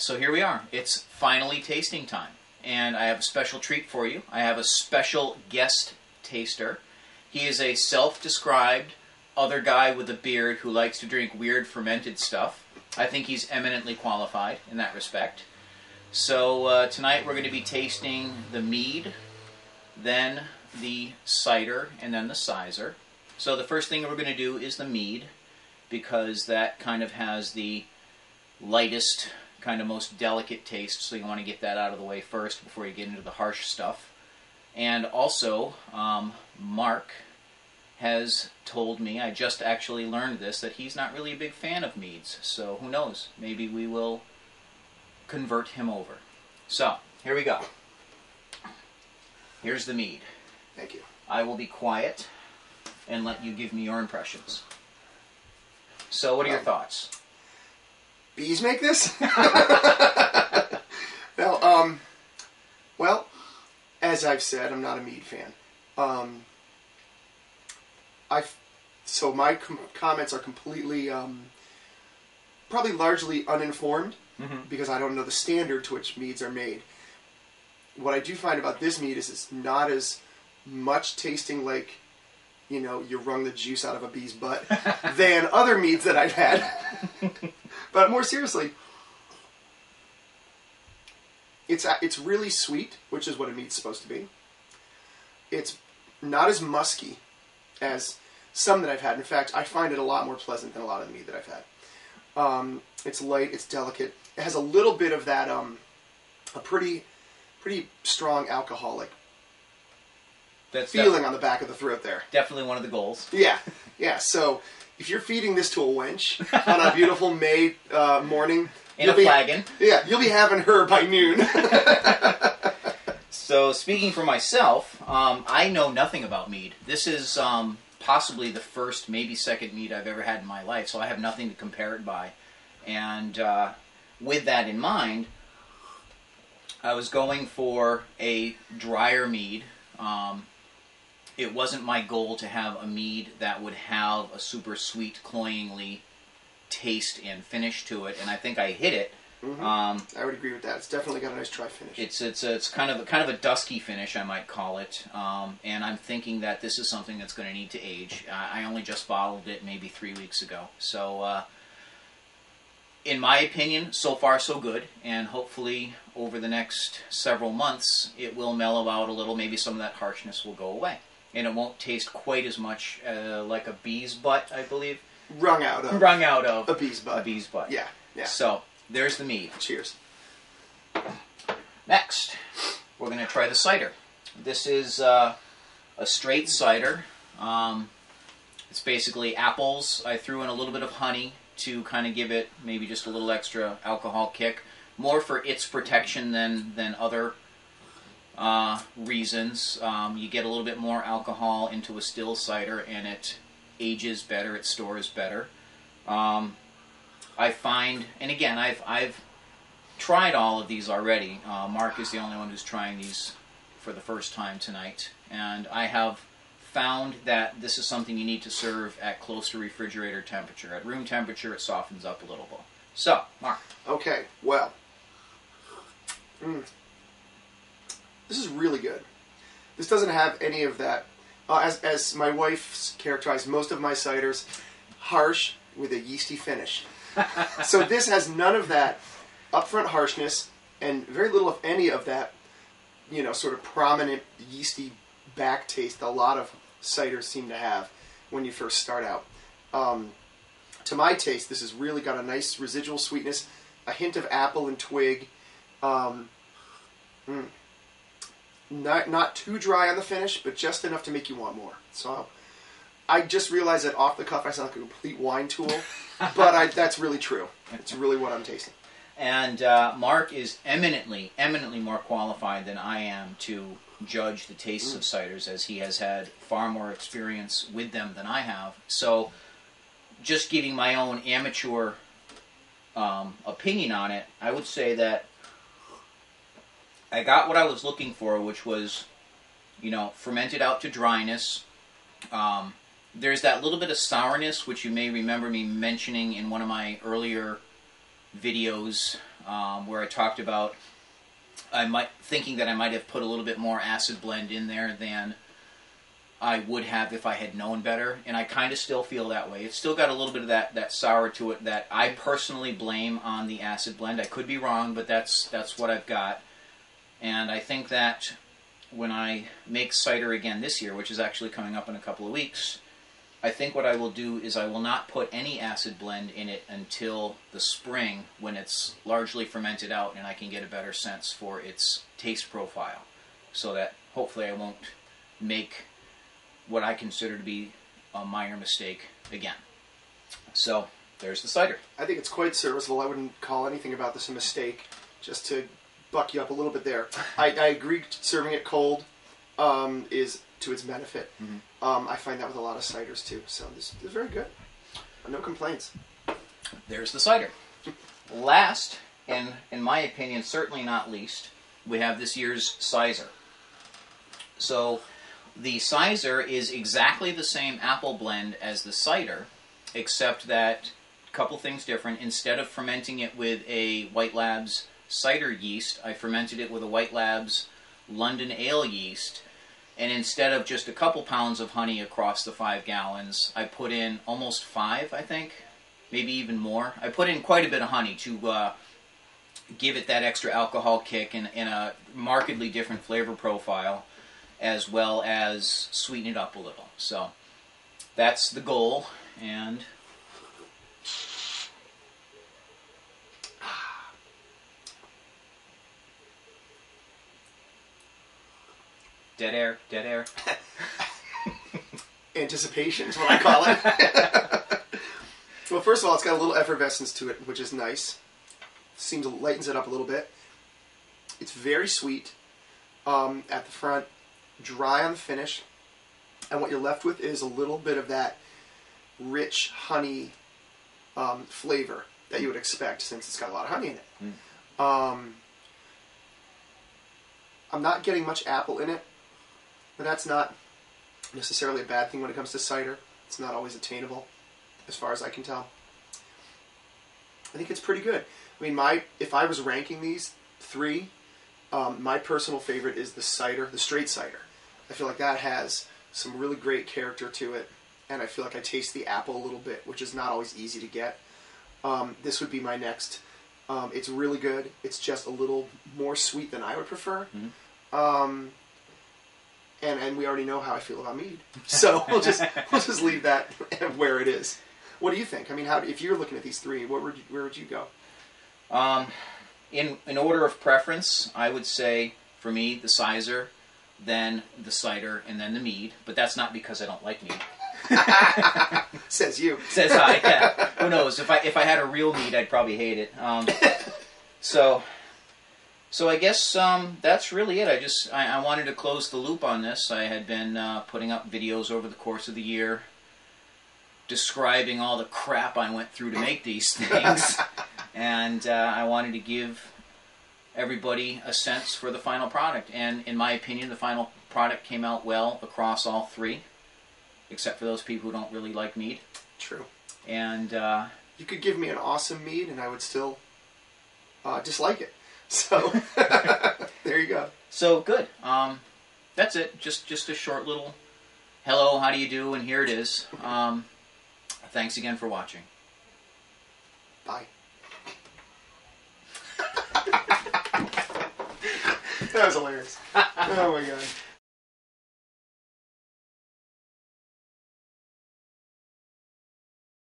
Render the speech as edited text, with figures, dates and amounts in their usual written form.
so here we are. It's finally tasting time. And I have a special treat for you. I have a special guest taster. He is a self-described other guy with a beard who likes to drink weird fermented stuff. I think he's eminently qualified in that respect. So tonight we're going to be tasting the mead, then the cider, and then the Cider. So the first thing we're going to do is the mead, because that kind of has the lightest, kind of most delicate taste, so you want to get that out of the way first before you get into the harsh stuff. And also, Mark has told me, I just actually learned this, that he's not really a big fan of meads, so who knows, maybe we will convert him over. So, here we go. Here's the mead. Thank you. I will be quiet and let you give me your impressions. So, what are your thoughts? Bees make this? No, well, as I've said, I'm not a mead fan. So my comments are completely, probably largely uninformed, because I don't know the standard to which meads are made. What I do find about this mead is it's not as much tasting like, you know, you wrung the juice out of a bee's butt than other meads that I've had. But more seriously, it's really sweet, which is what a mead's supposed to be. It's not as musky as some that I've had. In fact, I find it a lot more pleasant than a lot of the mead that I've had. It's light, it's delicate. It has a little bit of that, a pretty strong alcoholic feeling on the back of the throat there. Definitely one of the goals. Yeah, yeah. So if you're feeding this to a wench on a beautiful May morning, in a flagon. Yeah, you'll be having her by noon. So speaking for myself, I know nothing about mead. This is possibly the first, maybe second mead I've ever had in my life, so I have nothing to compare it by. And with that in mind, I was going for a drier mead. It wasn't my goal to have a mead that would have a super sweet, cloyingly taste and finish to it, and I think I hit it. I would agree with that. It's definitely got a nice dry finish. It's kind of a dusky finish, I might call it, and I'm thinking that this is something that's going to need to age. I only just bottled it maybe 3 weeks ago, so in my opinion, so far so good, and hopefully over the next several months it will mellow out a little. Maybe some of that harshness will go away, and it won't taste quite as much like a bee's butt, I believe. Wrung out of a bee's butt. A bee's butt. Yeah, yeah. So there's the mead. Cheers. Next, we're going to try the cider. This is a straight cider. It's basically apples. I threw in a little bit of honey to kind of give it maybe just a little extra alcohol kick, more for its protection than other reasons. You get a little bit more alcohol into a still cider, and it ages better, it stores better. I find, and again, I've tried all of these already. Mark is the only one who's trying these for the first time tonight, and I have found that this is something you need to serve at close to refrigerator temperature. At room temperature, it softens up a little bit. So, Mark. Okay, well, this is really good. This doesn't have any of that. As my wife characterized most of my ciders, harsh with a yeasty finish. So this has none of that upfront harshness and very little, if any, of that, you know, sort of prominent yeasty back taste that a lot of ciders seem to have when you first start out. To my taste, this has really got a nice residual sweetness, a hint of apple and twig. Not too dry on the finish, but just enough to make you want more. So I just realized that off the cuff I sound like a complete wine tool, but that's really true. It's really what I'm tasting. And Mark is eminently more qualified than I am to judge the tastes of ciders, as he has had far more experience with them than I have. So just giving my own amateur opinion on it, I would say that I got what I was looking for, which was, you know, fermented out to dryness. There's that little bit of sourness, which you may remember me mentioning in one of my earlier videos where I talked about thinking that I might have put a little bit more acid blend in there than I would have if I had known better, and I kind of still feel that way. It's still got a little bit of that sour to it that I personally blame on the acid blend. I could be wrong, but that's what I've got. And I think that when I make cider again this year, which is actually coming up in a couple of weeks, I think what I will do is I will not put any acid blend in it until the spring when it's largely fermented out and I can get a better sense for its taste profile, so that hopefully I won't make what I consider to be a minor mistake again. So there's the cider. I think it's quite serviceable. I wouldn't call anything about this a mistake, just to buck you up a little bit there. I agree serving it cold is to its benefit. Mm-hmm. I find that with a lot of ciders too. So this is very good. No complaints. There's the cider. Last, and in my opinion, certainly not least, we have this year's Cider. So the Cider is exactly the same apple blend as the cider, except that a couple things different. Instead of fermenting it with a White Labs cider yeast, I fermented it with a White Labs London Ale yeast. And instead of just a couple pounds of honey across the 5 gallons, I put in almost 5, I think, maybe even more. I put in quite a bit of honey to give it that extra alcohol kick and a markedly different flavor profile, as well as sweeten it up a little. So that's the goal. And dead air, dead air. Anticipation is what I call it. Well, first of all, it's got a little effervescence to it, which is nice. Seems lightens it up a little bit. It's very sweet at the front, dry on the finish, and what you're left with is a little bit of that rich honey flavor that you would expect, since it's got a lot of honey in it. I'm not getting much apple in it, but that's not necessarily a bad thing when it comes to cider. It's not always attainable, as far as I can tell. I think it's pretty good. I mean, if I was ranking these 3, my personal favorite is the cider, the straight cider. I feel like that has some really great character to it, and I feel like I taste the apple a little bit, which is not always easy to get. This would be my next. It's really good. It's just a little more sweet than I would prefer. Mm-hmm. And we already know how I feel about mead, so we'll just leave that where it is. What do you think? I mean, if you're looking at these 3, where would you go? In order of preference, I would say for me the cider, then the cider, and then the mead. But that's not because I don't like mead. Says you. Says I. Yeah. Who knows? If I had a real mead, I'd probably hate it. So I guess that's really it. I wanted to close the loop on this. I had been putting up videos over the course of the year describing all the crap I went through to make these things. And I wanted to give everybody a sense for the final product. And in my opinion, the final product came out well across all 3, except for those people who don't really like mead. True. And you could give me an awesome mead, and I would still dislike it. So there you go. So good. That's it. Just a short little hello, how do you do? And here it is. Thanks again for watching. Bye. That was hilarious. Oh my god.